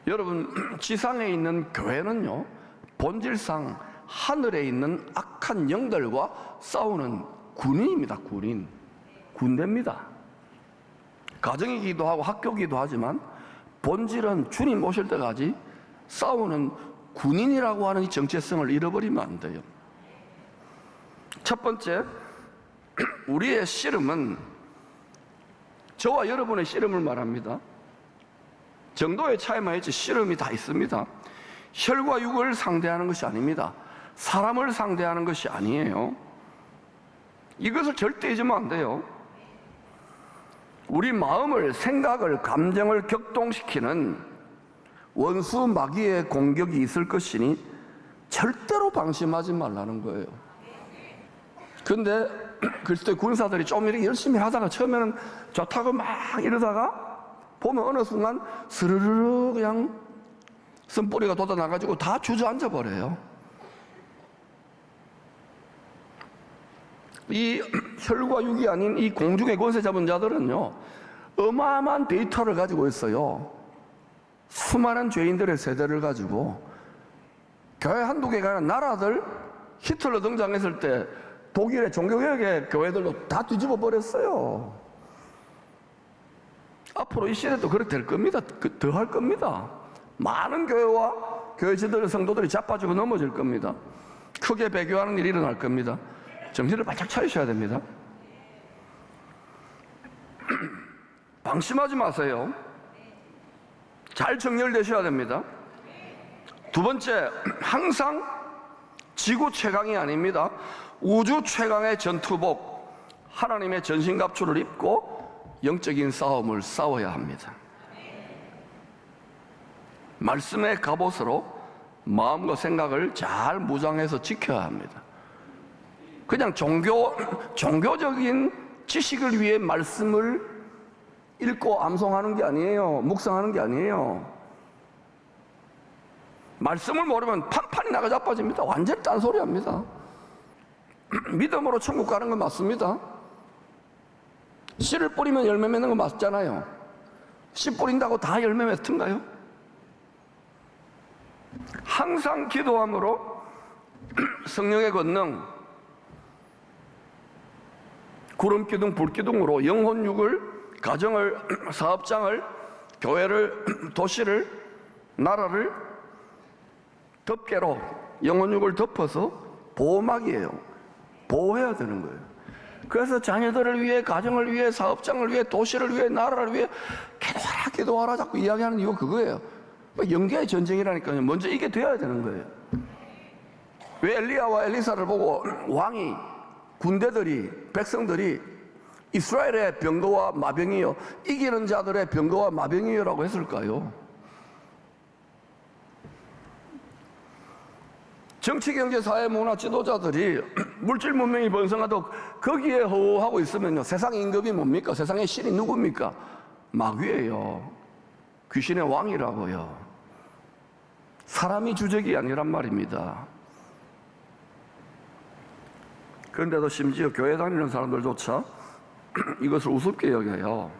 여러분, 지상에 있는 교회는요, 본질상 하늘에 있는 악한 영들과 싸우는 군인입니다. 군대입니다. 가정이기도 하고 학교이기도 하지만 본질은 주님 오실 때까지 싸우는 군인이라고 하는 이 정체성을 잃어버리면 안 돼요. 첫 번째, 우리의 씨름은 저와 여러분의 씨름을 말합니다. 정도의 차이만 있지 씨름이 다 있습니다. 혈과 육을 상대하는 것이 아닙니다. 사람을 상대하는 것이 아니에요. 이것을 절대 잊으면 안 돼요. 우리 마음을, 생각을, 감정을 격동시키는 원수 마귀의 공격이 있을 것이니 절대로 방심하지 말라는 거예요. 근데 그리스도의 군사들이 좀 이렇게 열심히 하다가 처음에는 좋다고 막 이러다가 보면 어느 순간 스르르 그냥 쓴뿌리가 돋아나가지고 다 주저앉아 버려요. 이 혈과 육이 아닌 이 공중의 권세 잡은 자들은요, 어마어마한 데이터를 가지고 있어요. 수많은 죄인들의 세대를 가지고 교회 한두 개가 아니라 나라들, 히틀러 등장했을 때 독일의 종교개혁의 교회들도 다 뒤집어 버렸어요. 앞으로 이 시대도 그렇게 될 겁니다. 더 할 겁니다. 많은 교회와 교회 지도자 성도들이 자빠지고 넘어질 겁니다. 크게 배교하는 일이 일어날 겁니다. 정신을 바짝 차리셔야 됩니다. 방심하지 마세요. 잘 정렬되셔야 됩니다. 두 번째, 항상 지구 최강이 아닙니다. 우주 최강의 전투복, 하나님의 전신갑주를 입고 영적인 싸움을 싸워야 합니다. 말씀의 갑옷으로 마음과 생각을 잘 무장해서 지켜야 합니다. 그냥 종교적인 지식을 위해 말씀을 읽고 암송하는 게 아니에요. 묵상하는 게 아니에요. 말씀을 모르면 판판이 나가 자빠집니다. 완전히 딴소리 합니다. 믿음으로 천국 가는 건 맞습니다. 씨를 뿌리면 열매 맺는 건 맞잖아요. 씨 뿌린다고 다 열매 맺던가요? 항상 기도함으로 성령의 권능, 구름기둥, 불기둥으로 영혼육을, 가정을, 사업장을, 교회를, 도시를, 나라를 덮개로 영혼육을 덮어서 보호막이에요. 보호해야 되는 거예요. 그래서 자녀들을 위해, 가정을 위해, 사업장을 위해, 도시를 위해, 나라를 위해 기도하라, 기도하라 자꾸 이야기하는 이유가 그거예요. 영계의 전쟁이라니까요. 먼저 이게 돼야 되는 거예요. 왜 엘리야와 엘리사를 보고 왕이, 군대들이, 백성들이 이스라엘의 병거와 마병이요, 이기는 자들의 병거와 마병이요라고 했을까요? 정치, 경제, 사회, 문화 지도자들이 물질 문명이 번성하도록 거기에 허우하고 있으면요, 세상 임금이 뭡니까? 세상의 신이 누굽니까? 마귀예요. 귀신의 왕이라고요. 사람이 주적이 아니란 말입니다. 그런데도 심지어 교회 다니는 사람들조차 이것을 우습게 여겨요.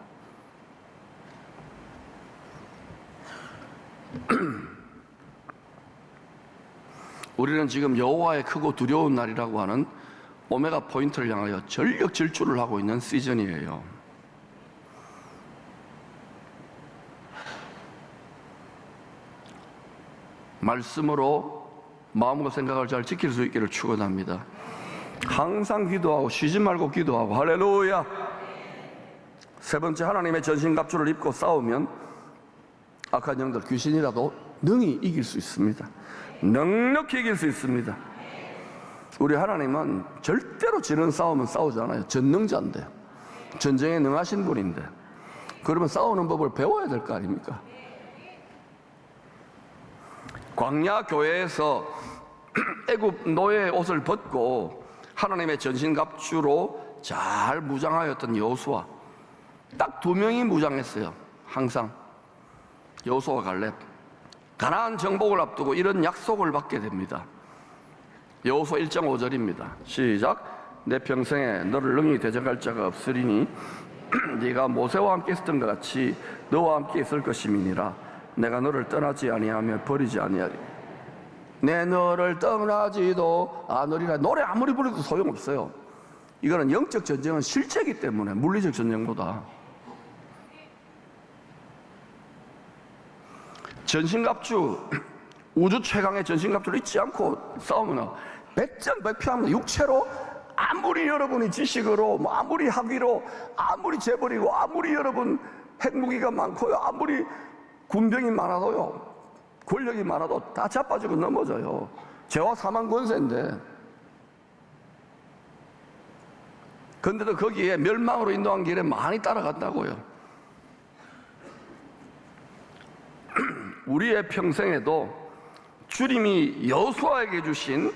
우리는 지금 여호와의 크고 두려운 날이라고 하는 오메가 포인트를 향하여 전력 질주를 하고 있는 시즌이에요. 말씀으로 마음과 생각을 잘 지킬 수 있기를 축원합니다. 항상 기도하고 쉬지 말고 기도하고, 할렐루야. 세 번째, 하나님의 전신갑주를 입고 싸우면 악한 영들, 귀신이라도 능히 이길 수 있습니다. 넉넉히 이길 수 있습니다. 우리 하나님은 절대로 지는 싸움은 싸우지 않아요. 전능자인데, 전쟁에 능하신 분인데, 그러면 싸우는 법을 배워야 될 거 아닙니까? 광야 교회에서 애굽 노예의 옷을 벗고 하나님의 전신갑주로 잘 무장하였던 여호수아, 딱 두 명이 무장했어요. 항상 여호수아와 갈렙. 가나안 정복을 앞두고 이런 약속을 받게 됩니다. 여호수아 1.5절입니다. 시작. 내 평생에 너를 능히 대적할 자가 없으리니 네가 모세와 함께 있었던 것 같이 너와 함께 있을 것임이니라. 내가 너를 떠나지 아니하며 버리지 아니하리. 내 너를 떠나지도 않으리라. 노래 아무리 부르도 소용없어요. 이거는 영적 전쟁은 실체이기 때문에, 물리적 전쟁보다. 전신갑주, 우주 최강의 전신갑주를 잊지 않고 싸우면 백전백패합니다. 육체로 아무리 여러분이 지식으로, 아무리 학위로, 아무리 재벌이고, 아무리 여러분 핵무기가 많고요, 아무리 군병이 많아도요, 권력이 많아도 다 자빠지고 넘어져요. 죄와 사망 권세인데. 근데도 거기에 멸망으로 인도한 길에 많이 따라간다고요. 우리의 평생에도 주님이 여호수아에게 주신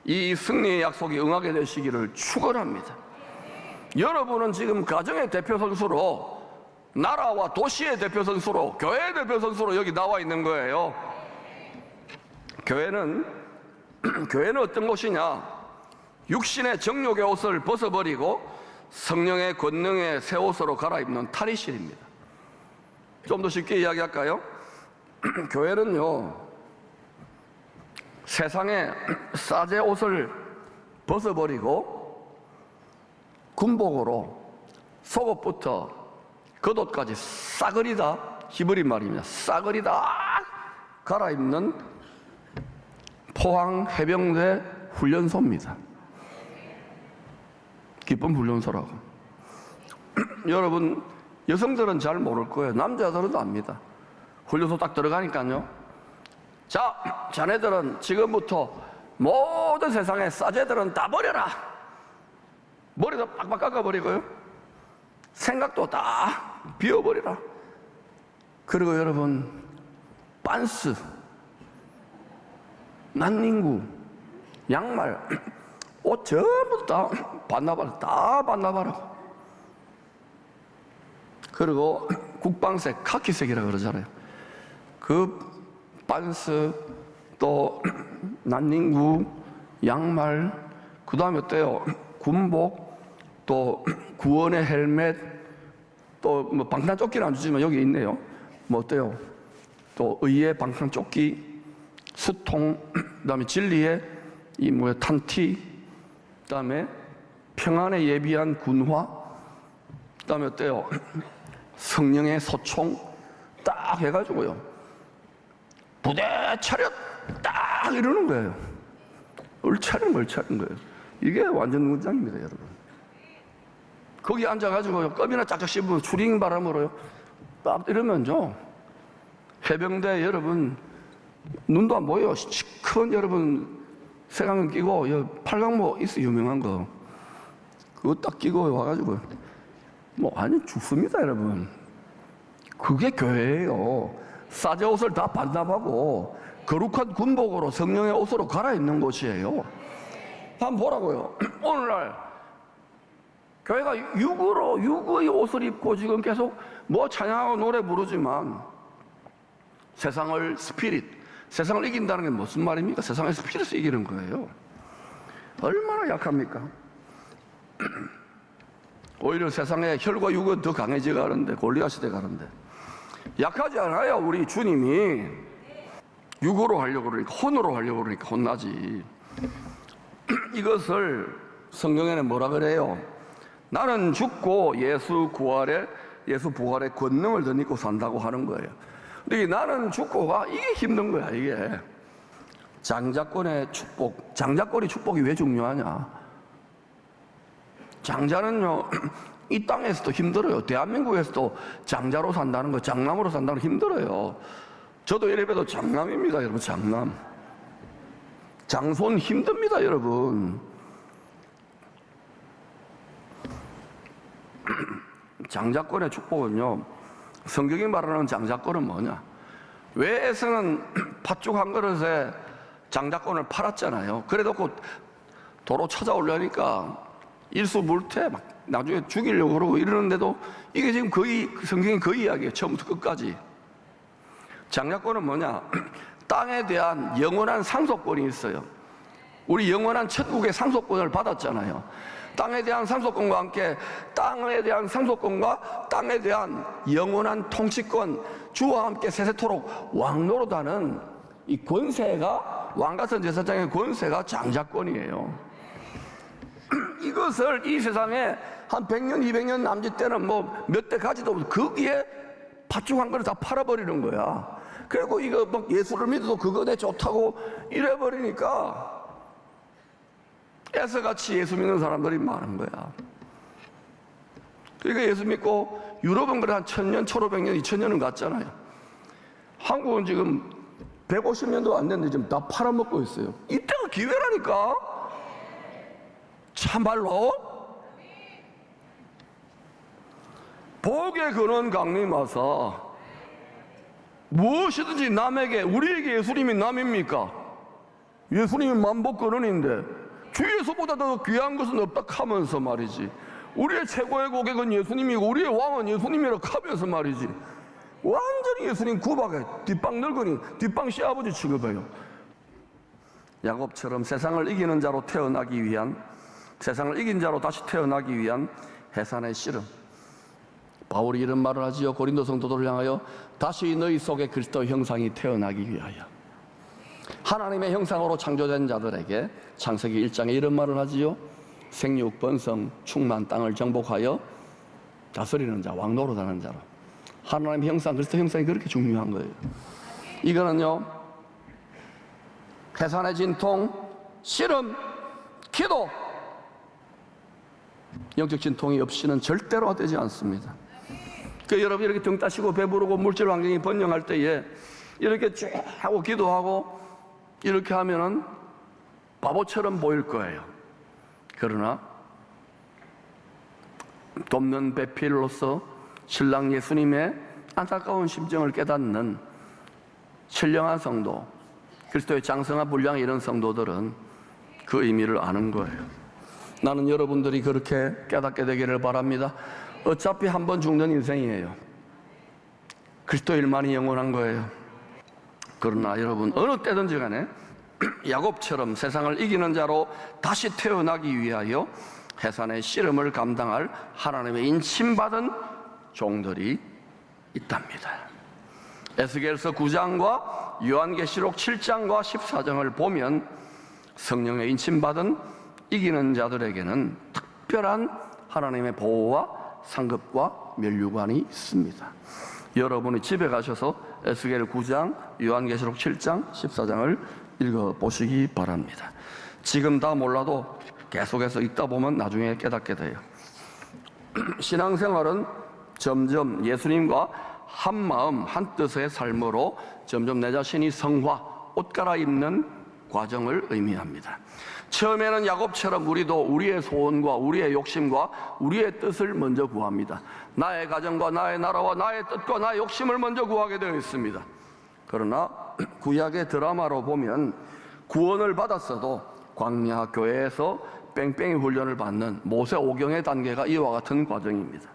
이 승리의 약속이 응하게 되시기를 축원합니다. 여러분은 지금 가정의 대표 선수로, 나라와 도시의 대표 선수로, 교회의 대표 선수로 여기 나와 있는 거예요. 교회는 어떤 곳이냐? 육신의 정욕의 옷을 벗어버리고 성령의 권능의 새 옷으로 갈아입는 탈의실입니다. 좀 더 쉽게 이야기할까요? 교회는요, 세상의 싸제 옷을 벗어버리고 군복으로 속옷부터 겉옷까지 싸그리다, 히브리 말입니다. 싸그리다 갈아입는 포항 해병대 훈련소입니다. 기쁜 훈련소라고. 여러분, 여성들은 잘 모를 거예요. 남자들은 압니다. 훈련소 딱 들어가니까요, 자, 자네들은 지금부터 모든 세상의 싸제들은 다 버려라. 머리도 빡빡 깎아버리고요, 생각도 다 비워버리라. 그리고 여러분, 빤스, 난닝구, 양말, 옷 전부 다 반납하라. 다 반납하라고. 그리고 국방색, 카키색이라고 그러잖아요. 그 빤스, 또 난닝구, 양말, 그 다음에 어때요? 군복, 또 구원의 헬멧, 또 뭐 방탄조끼는 안 주지만 여기 있네요. 뭐 어때요? 또 의의 방탄조끼, 수통, 그 다음에 진리의 이 뭐야 탄티, 그 다음에 평안에 예비한 군화, 그 다음에 어때요? 성령의 소총 딱 해가지고요, 부대 차렷 딱 이러는 거예요. 얼차린 거예요. 이게 완전 문장입니다, 여러분. 거기 앉아가지고 껌이나 짝짝 씹으면 추링 바람으로요, 딱 이러면요, 해병대 여러분 눈도 안 보여. 큰 여러분 색안경 끼고, 팔강모 있어 유명한 거, 그거 딱 끼고 와가지고 뭐 완전 죽습니다, 여러분. 그게 교회예요. 싸제 옷을 다 반납하고 거룩한 군복으로 성령의 옷으로 갈아입는 곳이에요. 한번 보라고요. 오늘날 교회가 육의 옷을 입고 지금 계속 뭐 찬양하고 노래 부르지만, 세상을 세상을 이긴다는 게 무슨 말입니까? 세상의 스피릿을 이기는 거예요. 얼마나 약합니까? 오히려 세상의 혈과 육은 더 강해져 가는데, 골리앗이 돼 가는데, 약하지 않아요. 우리 주님이 육으로 하려고 그러니까, 혼으로 하려고 그러니까 혼나지. 이것을 성경에는 뭐라 그래요? 나는 죽고 예수 부활의 권능을 덧입고 산다고 하는 거예요. 근데 나는 죽고가 이게 힘든 거야, 이게. 장자권의 축복, 장자권의 축복이 왜 중요하냐? 장자는요, 이 땅에서도 힘들어요. 대한민국에서도 장자로 산다는 거, 장남으로 산다는 거 힘들어요. 저도 예배도 장남입니다, 여러분. 장남. 장손 힘듭니다, 여러분. 장자권의 축복은요, 성경이 말하는 장자권은 뭐냐? 왜 에서는 팥죽 한 그릇에 장자권을 팔았잖아요. 그래도 도로 찾아오려니까 일수물퇴 막 나중에 죽이려고 그러고 이러는데도, 이게 지금 거의 성경의 그 이야기예요. 처음부터 끝까지. 장자권은 뭐냐? 땅에 대한 영원한 상속권이 있어요. 우리 영원한 천국의 상속권을 받았잖아요. 땅에 대한 상속권과 함께 땅에 대한 상속권과 땅에 대한 영원한 통치권, 주와 함께 세세토록 왕노릇하는 이 권세가, 왕같은 제사장의 권세가 장자권이에요. 이것을 이 세상에 한 100년, 200년 남짓 때는 뭐 몇 대 가지도 없어. 거기에 팥죽한 거를 다 팔아버리는 거야. 그리고 이거 막 예수를 믿어도 그거 내 좋다고 이래버리니까 애서같이 예수 믿는 사람들이 많은 거야. 그러니까 예수 믿고 유럽은 그래 한 1000년, 1500년, 2000년은 갔잖아요. 한국은 지금 150년도 안 됐는데 지금 다 팔아먹고 있어요. 이때가 기회라니까. 참말로. 복의 근원 강림하사 무엇이든지 남에게, 우리에게 예수님이 남입니까? 예수님이 만복 근원인데 주 예수보다 더 귀한 것은 없다 하면서 말이지. 우리의 최고의 고객은 예수님이고 우리의 왕은 예수님이라고 하면서 말이지. 완전히 예수님 구박해. 뒷방 늙은이, 뒷방 시아버지 취급해요. 야곱처럼 세상을 이기는 자로 태어나기 위한, 세상을 이긴 자로 다시 태어나기 위한 해산의 씨름. 바울이 이런 말을 하지요. 고린도 성도들을 향하여 다시 너희 속에 그리스도 형상이 태어나기 위하여. 하나님의 형상으로 창조된 자들에게 창세기 1장에 이런 말을 하지요. 생육, 번성, 충만 땅을 정복하여 다스리는 자, 왕노릇하는 자로. 하나님의 형상, 그리스도 형상이 그렇게 중요한 거예요. 이거는요, 해산의 진통, 씨름, 기도, 영적 진통이 없이는 절대로 되지 않습니다. 그 여러분 이렇게 등 따시고 배부르고 물질 환경이 번영할 때에 이렇게 쭉 하고 기도하고 이렇게 하면은 바보처럼 보일 거예요. 그러나 돕는 배필로서 신랑 예수님의 안타까운 심정을 깨닫는 신령한 성도, 그리스도의 장성한 분량의 이런 성도들은 그 의미를 아는 거예요. 나는 여러분들이 그렇게 깨닫게 되기를 바랍니다. 어차피 한 번 죽는 인생이에요. 그리스도 일만이 영원한 거예요. 그러나 여러분 어느 때든지 간에 야곱처럼 세상을 이기는 자로 다시 태어나기 위하여 해산의 씨름을 감당할 하나님의 인침받은 종들이 있답니다. 에스겔서 9장과 요한계시록 7장과 14장을 보면 성령의 인침받은 이기는 자들에게는 특별한 하나님의 보호와 상급과 면류관이 있습니다. 여러분이 집에 가셔서 에스겔 9장, 요한계시록 7장, 14장을 읽어보시기 바랍니다. 지금 다 몰라도 계속해서 읽다 보면 나중에 깨닫게 돼요. 신앙생활은 점점 예수님과 한 마음 한 뜻의 삶으로 점점 내 자신이 성화, 옷 갈아입는 과정을 의미합니다. 처음에는 야곱처럼 우리도 우리의 소원과 우리의 욕심과 우리의 뜻을 먼저 구합니다. 나의 가정과 나의 나라와 나의 뜻과 나의 욕심을 먼저 구하게 되어 있습니다. 그러나 구약의 드라마로 보면 구원을 받았어도 광야 교회에서 뺑뺑이 훈련을 받는 모세 오경의 단계가 이와 같은 과정입니다.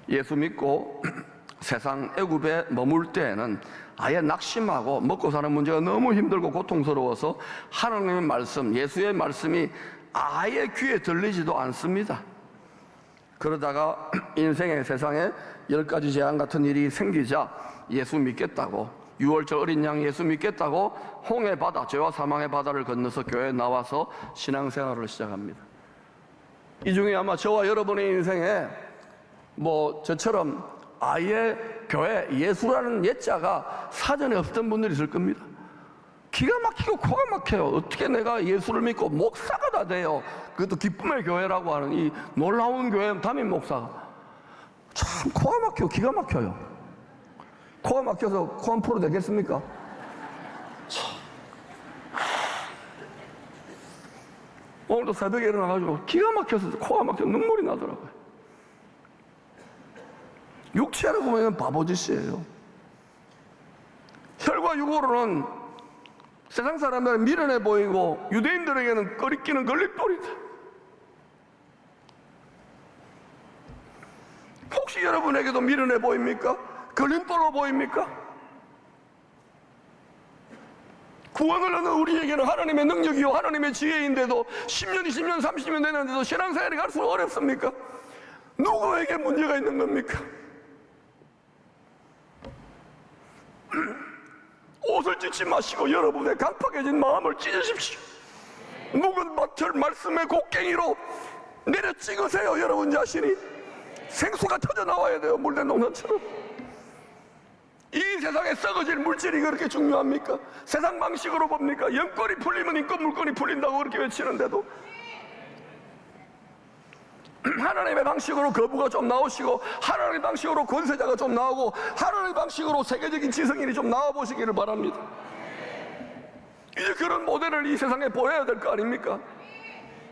예수 믿고 세상 애굽에 머물 때에는 아예 낙심하고 먹고 사는 문제가 너무 힘들고 고통스러워서 하나님의 말씀, 예수의 말씀이 아예 귀에 들리지도 않습니다. 그러다가 인생의 세상에 10가지 재앙 같은 일이 생기자 예수 믿겠다고, 6월절 어린 양 예수 믿겠다고 홍해 바다, 죄와 사망의 바다를 건너서 교회에 나와서 신앙생활을 시작합니다. 이 중에 아마 저와 여러분의 인생에 뭐 저처럼 아예 교회, 예수라는 예자가 사전에 없던 분들이 있을 겁니다. 기가 막히고 코가 막혀요. 어떻게 내가 예수를 믿고 목사가 다 돼요. 그것도 기쁨의 교회라고 하는 이 놀라운 교회 담임 목사가. 참 코가 막히고 기가 막혀요. 코가 막혀서 코 안 풀어도 되겠습니까? 참. 오늘도 새벽에 일어나가지고 기가 막혀서 코가 막혀 눈물이 나더라고요. 육체로 보면 바보짓이에요. 혈과 육으로는 세상 사람들은 미련해 보이고 유대인들에게는 꺼리끼는 걸림돌이다. 혹시 여러분에게도 미련해 보입니까? 걸림돌로 보입니까? 구원을 얻는 우리에게는 하나님의 능력이요 하나님의 지혜인데도 10년, 20년, 30년 되는데도 신앙생활이 갈수록 어렵습니까? 누구에게 문제가 있는 겁니까? 옷을 찢지 마시고 여러분의 강팍해진 마음을 찢으십시오. 묵은 밭을 말씀의 곡괭이로 내려 찍으세요. 여러분 자신이 생수가 터져 나와야 돼요. 물된 농산처럼. 이 세상에 썩어질 물질이 그렇게 중요합니까? 세상 방식으로 봅니까? 영권이 풀리면 인권 물권이 풀린다고 그렇게 외치는데도 하나님의 방식으로 거부가 좀 나오시고 하나님의 방식으로 권세자가 좀 나오고 하나님의 방식으로 세계적인 지성인이 좀 나와보시기를 바랍니다. 이제 그런 모델을 이 세상에 보여야 될 거 아닙니까?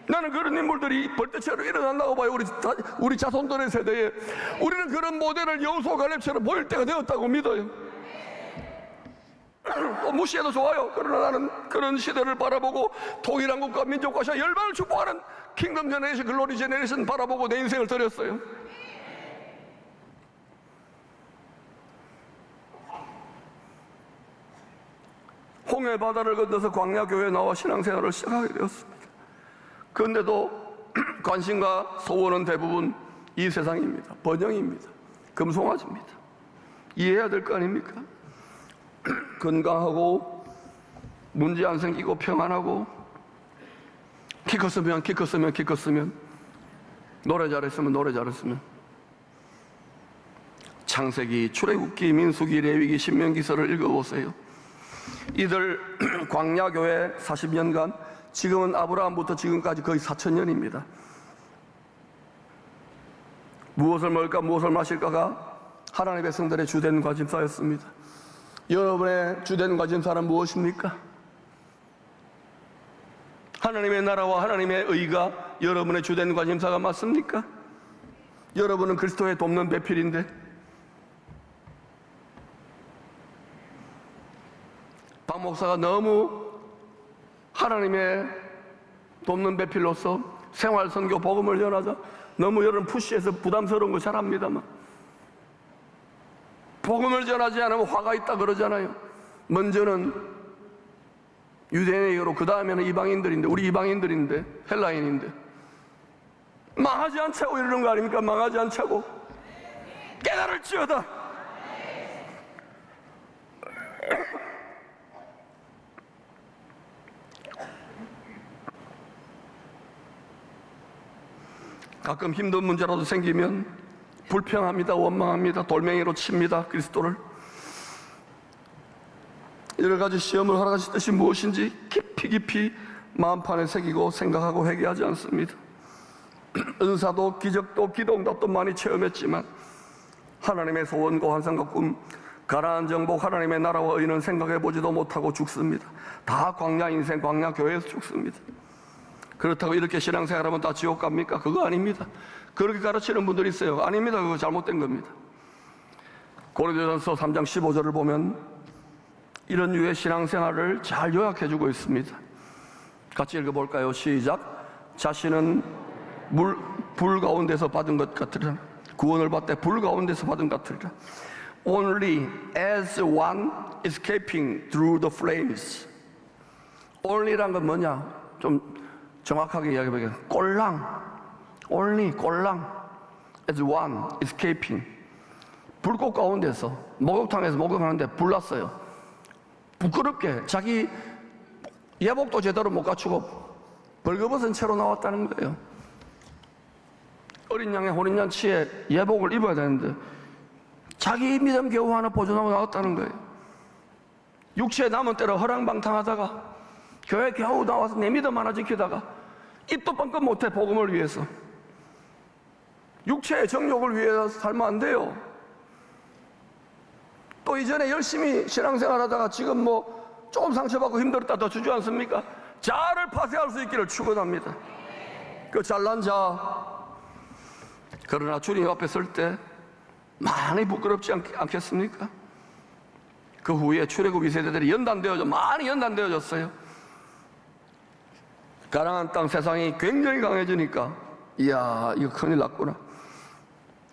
나는 그런 인물들이 벌떼처럼 일어난다고 봐요. 우리 자손들의 세대에 우리는 그런 모델을 여호수아 갈렙처럼 보일 때가 되었다고 믿어요. 또 무시해도 좋아요. 그러나 나는 그런 시대를 바라보고 통일한 국가 민족과 열방을 축복하는 킹덤 제네레이션, 글로리 제네레이션 바라보고 내 인생을 드렸어요. 홍해 바다를 건너서 광야교회에 나와 신앙생활을 시작하게 되었습니다. 그런데도 관심과 소원은 대부분 이 세상입니다. 번영입니다. 금송아지입니다. 이해해야 될 거 아닙니까? 건강하고 문제 안 생기고 평안하고 키 컸으면 노래 잘했으면 창세기, 출애굽기, 민수기, 레위기, 신명기서를 읽어보세요. 이들 광야교회 40년간 지금은 아브라함부터 지금까지 거의 4,000년입니다. 무엇을 먹을까 무엇을 마실까가 하나님의 백성들의 주된 관심사였습니다. 여러분의 주된 관심사는 무엇입니까? 하나님의 나라와 하나님의 의가 여러분의 주된 관심사가 맞습니까? 여러분은 그리스도의 돕는 배필인데 박 목사가 너무 하나님의 돕는 배필로서 생활 선교 복음을 전하자 너무 여러분 푸시해서 부담스러운 거 잘 압니다만 복음을 전하지 않으면 화가 있다 그러잖아요. 먼저는 유대인으로 그 다음에는 이방인들인데 우리 이방인들인데 헬라인인데 망하지 않자고 이러는 거 아닙니까? 망하지 않자고 깨달을지어다. 가끔 힘든 문제라도 생기면 불평합니다. 원망합니다. 돌멩이로 칩니다. 그리스도를. 여러 가지 시험을 허락하실 뜻이 무엇인지 깊이 마음판에 새기고 생각하고 회개하지 않습니다. 은사도 기적도 기도응답도 많이 체험했지만 하나님의 소원과 환상과 꿈, 가나안 정복, 하나님의 나라와 의는 생각해보지도 못하고 죽습니다. 다 광야 인생, 광야 교회에서 죽습니다. 그렇다고 이렇게 신앙생활하면 다 지옥 갑니까? 그거 아닙니다. 그렇게 가르치는 분들이 있어요. 아닙니다. 그거 잘못된 겁니다. 고린도전서 3장 15절을 보면 이런 유의 신앙생활을 잘 요약해주고 있습니다. 같이 읽어볼까요? 시작. 자신은 불 가운데서 받은 것 같으리라. 구원을 받되 불 가운데서 받은 것 같으리라. Only as one escaping through the flames. Only란 건 뭐냐? 좀 정확하게 이야기해보겠습니다. only 꼴랑 as one escaping. 불꽃 가운데서 목욕탕에서 목욕하는데 불났어요. 부끄럽게 자기 예복도 제대로 못 갖추고 벌거벗은 채로 나왔다는 거예요. 어린 양의 혼인잔치에 예복을 입어야 되는데 자기 믿음 겨우 하나 보존하고 나왔다는 거예요. 육체의 남은 때로 허랑방탕하다가 교회 겨우 나와서 내 믿음 하나 지키다가 입도 뻥끗 못해 복음을 위해서. 육체의 정욕을 위해서 살면 안 돼요. 또 이전에 열심히 신앙생활 하다가 지금 뭐 조금 상처받고 힘들었다 더 주지 않습니까? 자아를 파쇄할 수 있기를 축원합니다. 그 잘난 자. 그러나 주님 앞에 설 때 많이 부끄럽지 않겠습니까? 그 후에 출애굽 2세대들이 많이 연단되어졌어요. 가나안 땅 세상이 굉장히 강해지니까 이야 이거 큰일 났구나.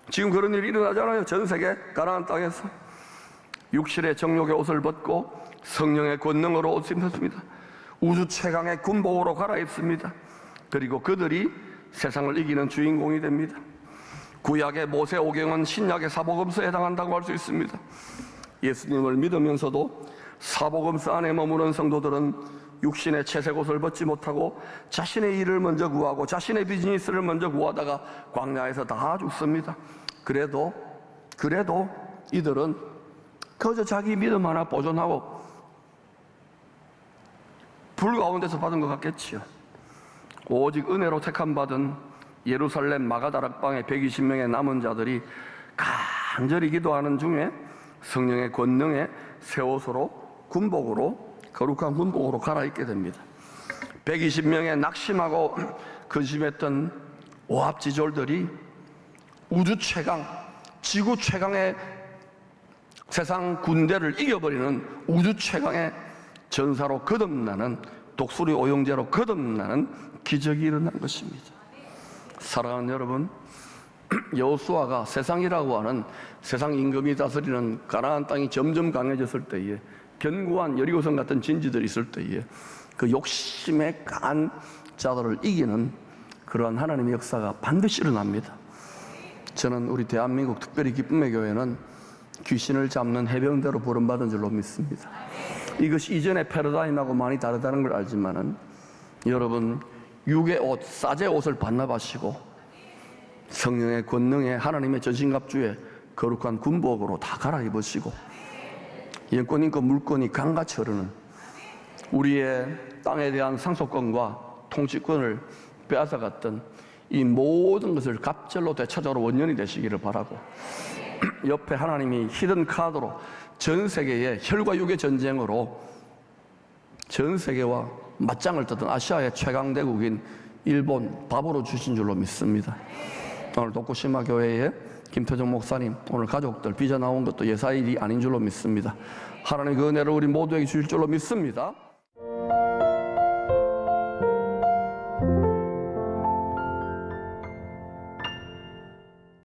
지금 그런 일이 일어나잖아요. 전 세계 가나안 땅에서 육실의 정욕의 옷을 벗고 성령의 권능으로 옷 입혔습니다. 우주 최강의 군복으로 갈아입습니다. 그리고 그들이 세상을 이기는 주인공이 됩니다. 구약의 모세오경은 신약의 사복음서에 해당한다고 할 수 있습니다. 예수님을 믿으면서도 사복음서 안에 머무는 성도들은 육신의 채색옷을 벗지 못하고 자신의 일을 먼저 구하고 자신의 비즈니스를 먼저 구하다가 광야에서 다 죽습니다. 그래도 이들은 그저 자기 믿음 하나 보존하고 불 가운데서 받은 것 같겠지요. 오직 은혜로 택함받은 예루살렘 마가다락방의 120명의 남은 자들이 간절히 기도하는 중에 성령의 권능에 새 옷으로 군복으로 거룩한 군복으로 갈아입게 됩니다. 120명의 낙심하고 근심했던 오합지졸들이 우주 최강, 지구 최강의 세상 군대를 이겨버리는 우주 최강의 전사로 거듭나는, 독수리 오영제로 거듭나는 기적이 일어난 것입니다. 사랑하는 여러분, 여호수아가 세상이라고 하는 세상 임금이 다스리는 가나안 땅이 점점 강해졌을 때에, 견고한 여리고성 같은 진지들이 있을 때에 그 욕심에 강한 자들을 이기는 그러한 하나님의 역사가 반드시 일어납니다. 저는 우리 대한민국 특별히 기쁨의 교회는 귀신을 잡는 해병대로 부름받은 줄로 믿습니다. 이것이 이전의 패러다임하고 많이 다르다는 걸 알지만은 여러분, 육의 옷, 싸제 옷을 반납하시고 성령의 권능에 하나님의 전신갑주에 거룩한 군복으로 다 갈아입으시고 영권, 인권, 물권이 강같이 흐르는 우리의 땅에 대한 상속권과 통치권을 빼앗아갔던 이 모든 것을 갑절로 되찾아오는 원년이 되시기를 바라고, 옆에 하나님이 히든 카드로 전 세계의 혈과 육의 전쟁으로 전 세계와 맞짱을 뜨던 아시아의 최강대국인 일본 밥으로 주신 줄로 믿습니다. 오늘 도쿠시마 교회의 김태정 목사님, 오늘 가족들 빚어 나온 것도 예사일이 아닌 줄로 믿습니다. 하나님 그 은혜를 우리 모두에게 주실 줄로 믿습니다.